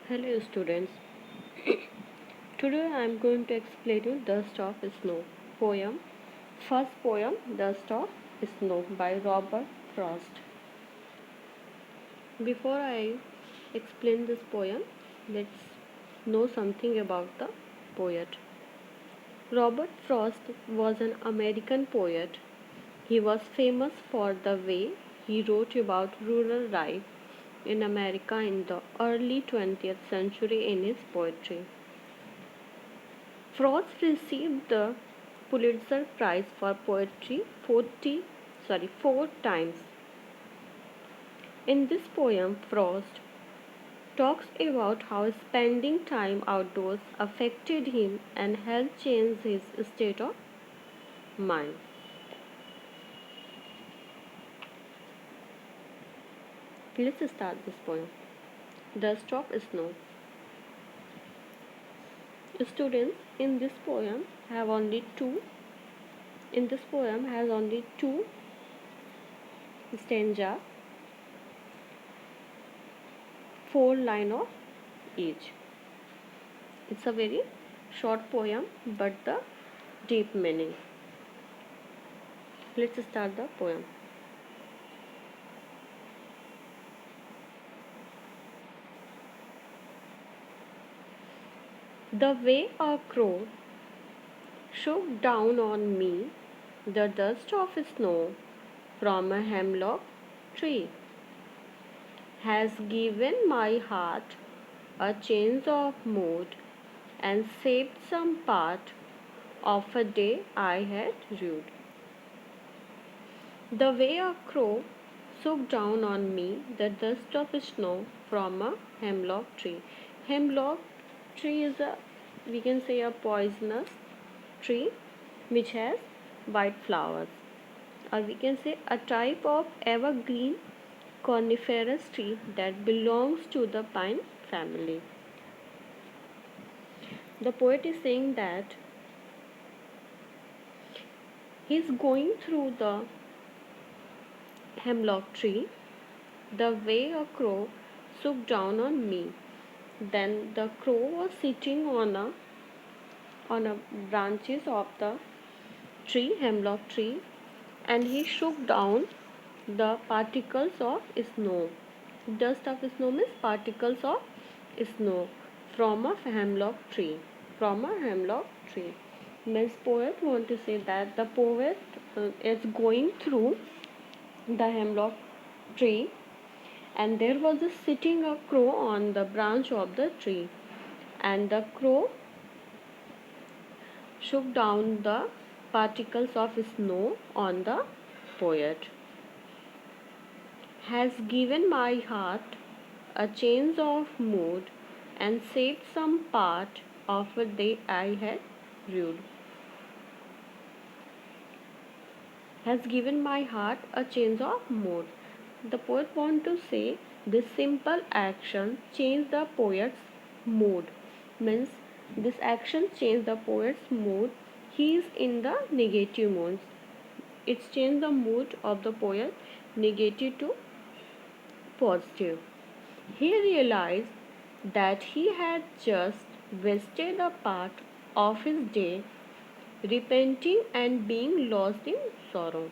Hello students. Today I am going to explain you Dust of Snow poem. First poem Dust of Snow by Robert Frost. Before I explain this poem, let's know something about the poet. Robert Frost was an American poet. He was famous for the way he wrote about rural life in America in the early 20th century in his poetry. Frost received the Pulitzer Prize for Poetry 4 times. In this poem, Frost talks about how spending time outdoors affected him and helped change his state of mind. Let's start this poem. Dust of Snow. Students in this poem have only two. In this poem has only two stanzas, 4 lines of each. It's a very short poem but the deep meaning. Let's start the poem. The way a crow shook down on me the dust of snow from a hemlock tree has given my heart a change of mood and saved some part of a day I had rued. The way a crow shook down on me the dust of snow from a hemlock tree. Hemlock tree is we can say a poisonous tree which has white flowers, or we can say a type of evergreen coniferous tree that belongs to the pine family. The poet is saying that he is going through the hemlock tree the way a crow swooped down on me. Then the crow was sitting on a branches of the hemlock tree, and he shook down the particles of snow. Dust of snow means particles of snow from a hemlock tree. From a hemlock tree. Means poet want to say that the poet is going through the hemlock tree, and there was a sitting a crow on the branch of the tree, and the crow shook down the particles of snow on the poet. Has given my heart a change of mood and saved some part of a day I had rued. Has given my heart a change of mood. The poet want to say this simple action changed the poet's mood. Means this action changed the poet's mood. He is in the negative mood. It's changed the mood of the poet negative to positive. He realized that he had just wasted a part of his day repenting and being lost in sorrow.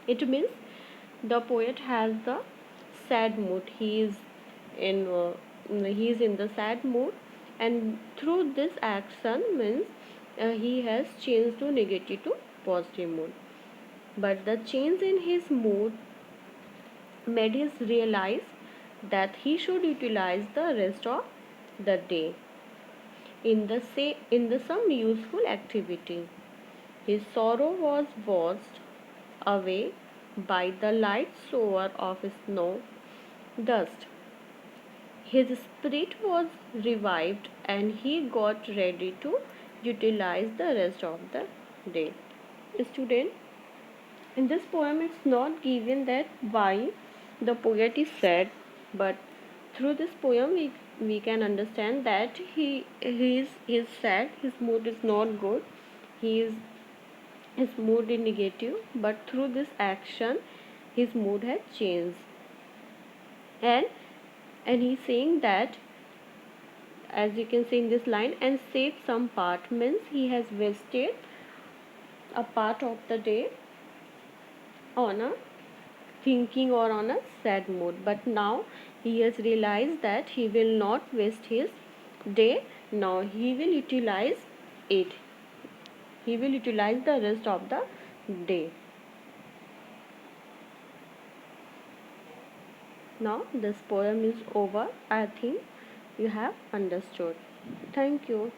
It means the poet has the sad mood. In he is in the sad mood, and through this action means he has changed to negative to positive mood. But the change in his mood made him realize that he should utilize the rest of the day in the some useful activity. His sorrow was washed away by the light shower of snow dust. His spirit was revived and he got ready to utilize the rest of the day. Student, in this poem it's not given that why the poet is sad, but through this poem we can understand that he is sad, his mood is not good, he is his mood is negative, but through this action his mood has changed, and And he's saying that, as you can see in this line, and save some part, means he has wasted a part of the day on a thinking or on a sad mood, but now he has realized that he will not waste his day. Now he will utilize it, he will utilize the rest of the day. Now this poem is over. I think you have understood. Thank you.